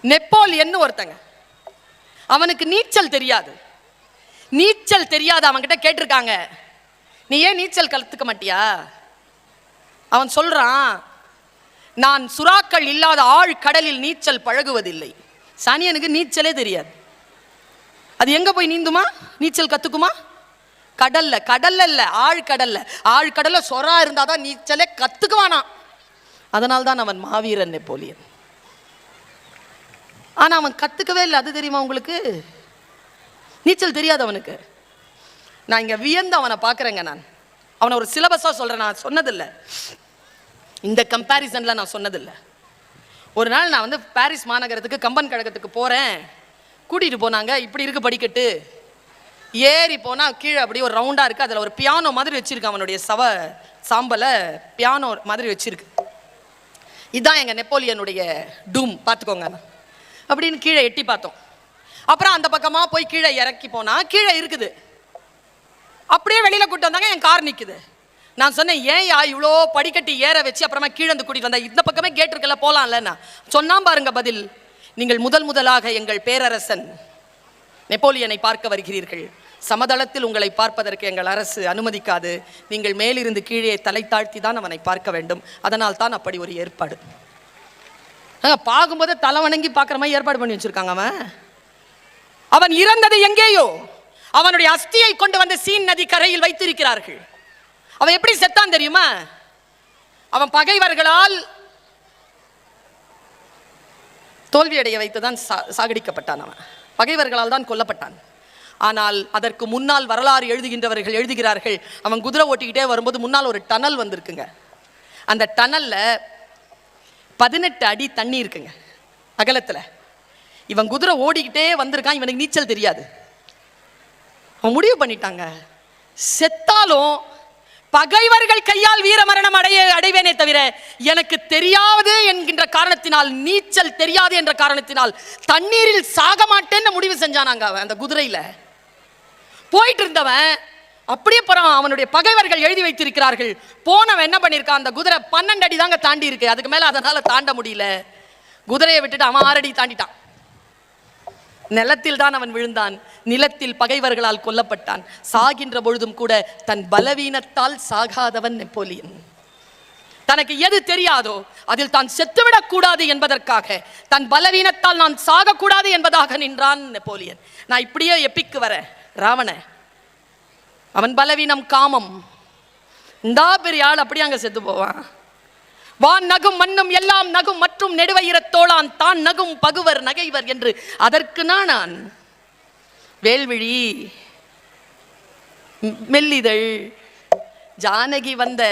Napoleon ஒருத்தங்க, அவனுக்கு நீச்சல் தெரியாது. நீச்சல் தெரியாது அவன்கிட்ட கேட்டிருக்காங்க, நீ ஏன் நீச்சல் கற்றுக்க மாட்டியா? அவன் சொல்றான், நான் சுறாக்கள் இல்லாத ஆழ் கடலில் நீச்சல் பழகுவதில்லை. சனியனுக்கு நீச்சலே தெரியாது. அது எங்க போய் நீந்துமா? நீச்சல் கத்துக்குமா? கடல்ல. கடல்ல இல்ல, ஆழ்கடல்ல. ஆழ்கடல்ல சொரா இருந்தாதான் நீச்சலே கத்துக்குவானா. அதனால்தான் அவன் மாவீரன் நெப்போலியன். ஆனா அவன் கத்துக்கவே இல்லை. அது தெரியுமா உங்களுக்கு? நீச்சல் தெரியாது அவனுக்கு. நான் இங்க வியந்து அவனை பார்க்குறேங்க. நான் அவனை ஒரு சிலபஸாக சொல்கிறேன். நான் சொன்னதில்லை, இந்த கம்பேரிசனில் நான் சொன்னதில்லை. ஒரு நாள் நான் பாரிஸ் மாநகரத்துக்கு கம்பன் கழகத்துக்கு போகிறேன். கூட்டிகிட்டு போனாங்க. இப்படி இருக்குது படிக்கட்டு. ஏறி போனால் கீழே அப்படியே ஒரு ரவுண்டாக இருக்குது. அதில் ஒரு பியானோ மாதிரி வச்சுருக்கு. அவனுடைய சாம்பலை பியானோ மாதிரி வச்சுருக்கு. இதுதான் எங்கள் நெப்போலியனுடைய டூம், பார்த்துக்கோங்க அப்படின்னு கீழே எட்டி பார்த்தோம். அப்புறம் அந்த பக்கமாக போய் கீழே இறக்கி போனால் கீழே இருக்குது. அப்படியே வெளியில் கூப்பிட்டு வந்தாங்க. என் கார் நிற்குது. நான் சொன்னேன், ஏன் இவ்வளோ படிக்கட்டி ஏற வச்சு அப்புறமா கீழே வந்து கூட்டிகிட்டு வந்தா? இந்த பக்கமே கேட் இருக்குல்ல, போகலாம்ல. சொன்னான் பாருங்க பதில், நீங்கள் முதலாக எங்கள் பேரரசன் நெப்போலியனை பார்க்க வருகிறீர்கள். சமதளத்தில் உங்களை பார்ப்பதற்கு எங்கள் அரசு அனுமதிக்காது. நீங்கள் மேலிருந்து கீழே தலை தாழ்த்தி தான் அவனை பார்க்க வேண்டும். அதனால் தான் அப்படி ஒரு ஏற்பாடு. பார்க்கும்போது தலை வணங்கி பார்க்குற மாதிரி ஏற்பாடு பண்ணி வச்சிருக்காங்க. அவன் இறந்தது எங்கேயோ, அவனுடைய அஸ்தியை கொண்டு வந்து சீன் நதி கரையில் வைத்திருக்கிறார்கள். அவன் எப்படி செத்தான் தெரியுமா? அவன் பகைவர்களால் தோல்வியடைய வைத்துதான் சாகடிக்கப்பட்டான். அவன் பகைவர்களால் தான் கொல்லப்பட்டான். ஆனால் அதற்கு முன்னால் வரலாறு எழுதுகின்றவர்கள் எழுதுகிறார்கள், அவன் குதிரை ஓட்டிக்கிட்டே வரும்போது முன்னால் ஒரு டனல் வந்திருக்குங்க. அந்த டனல்ல 18 அடி தண்ணி இருக்குங்க அகலத்தில். இவன் குதிரை ஓடிக்கிட்டே வந்திருக்கான். இவனுக்கு நீச்சல் தெரியாது. அவன் முடிவு பண்ணிட்டாங்க, செத்தாலும் பகைவர்கள் கையால் வீர மரணம் அடைவேனே தவிர எனக்கு தெரியாது என்கின்ற காரணத்தினால், நீச்சல் தெரியாது என்ற காரணத்தினால் தண்ணீரில் சாக மாட்டேன்னு முடிவு செஞ்சானாங்க. அவன் அந்த குதிரையில போயிட்டு இருந்தவன் அப்படியே போறான். அவனுடைய பகைவர்கள் எழுதி வைத்திருக்கிறார்கள். போனவன் என்ன பண்ணிருக்கான், அந்த குதிரை 12 அடி தாங்க தாண்டி இருக்கு. அதுக்கு மேல அதனால தாண்ட முடியல. குதிரையை விட்டுட்டு அவன் 6 அடி தாண்டிட்டான். நிலத்தில் தான் அவன் விழுந்தான். நிலத்தில் பகைவர்களால் கொல்லப்பட்டான். சாகின்ற பொழுதும் கூட தன் பலவீனத்தால் சாகாதவன் நெப்போலியன். தனக்கு எது தெரியாதோ அதில் தான் செத்துவிடக் கூடாது என்பதற்காக, தன் பலவீனத்தால் நான் சாகக்கூடாது என்பதாக நின்றான் நெப்போலியன். நான் இப்படியே எப்பிக்கு வர ராவண, அவன் பலவீனம் காமம். இந்த பெரிய ஆள் அப்படியே அங்க செத்து போவான். வான் நகும் மண்ணும் எல்லாம் நகும் மற்றும் நெடுவயிரத்தோளான் தான் நகும் பகுவர் நகைவர் என்று அதற்கு நான் வேல்விழி மெல்லிதழ் ஜானகி வந்த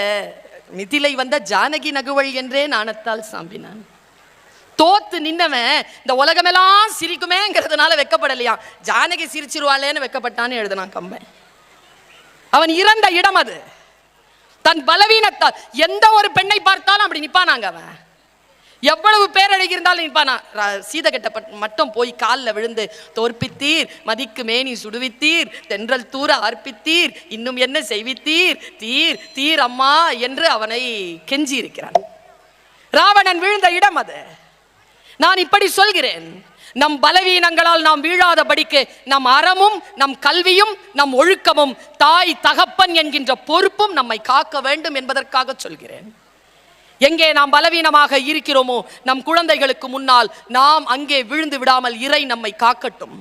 மிதிலை வந்த ஜானகி நகுவள் என்றே நாணத்தால் சாம்பினான். தோத்து நின்னவன் இந்த உலகமெல்லாம் சிரிக்குமேங்கிறதுனால வெக்கப்படலையா, ஜானகி சிரிச்சிருவாளேன்னு வெக்கப்பட்டான்னு எழுதினான் கம்பன். அவன் இறந்த இடம் அது. தன் பலவீனத்தால் எந்த ஒரு பெண்ணை பார்த்தாலும் அப்படி நிப்பானாங்க. அவன் எவ்வளவு பேரழகி இருந்தாலும் நிப்பானா. சீதகட்ட மட்டும் போய் காலில் விழுந்து, தோற்பித்தீர் மதிக்கு மேனி சுடுவித்தீர், தென்றல் தூர ஆர்ப்பித்தீர், இன்னும் என்ன செய்வித்தீர், தீர் தீர் அம்மா என்று அவனை கெஞ்சி இருக்கிறான். ராவணன் விழுந்த இடம் அது. நான் இப்படி சொல்கிறேன், நம் பலவீனங்களால் நாம் வீழாதபடிக்கு நம் அறமும் நம் கல்வியும் நம் ஒழுக்கமும் தாய் தகப்பன் என்கின்ற பொறுப்பும் நம்மை காக்க வேண்டும் என்பதற்காக சொல்கிறேன். எங்கே நாம் பலவீனமாக இருக்கிறோமோ நம் குழந்தைகளுக்கு முன்னால் நாம் அங்கே விழுந்து விடாமல் இறை நம்மை காக்கட்டும்.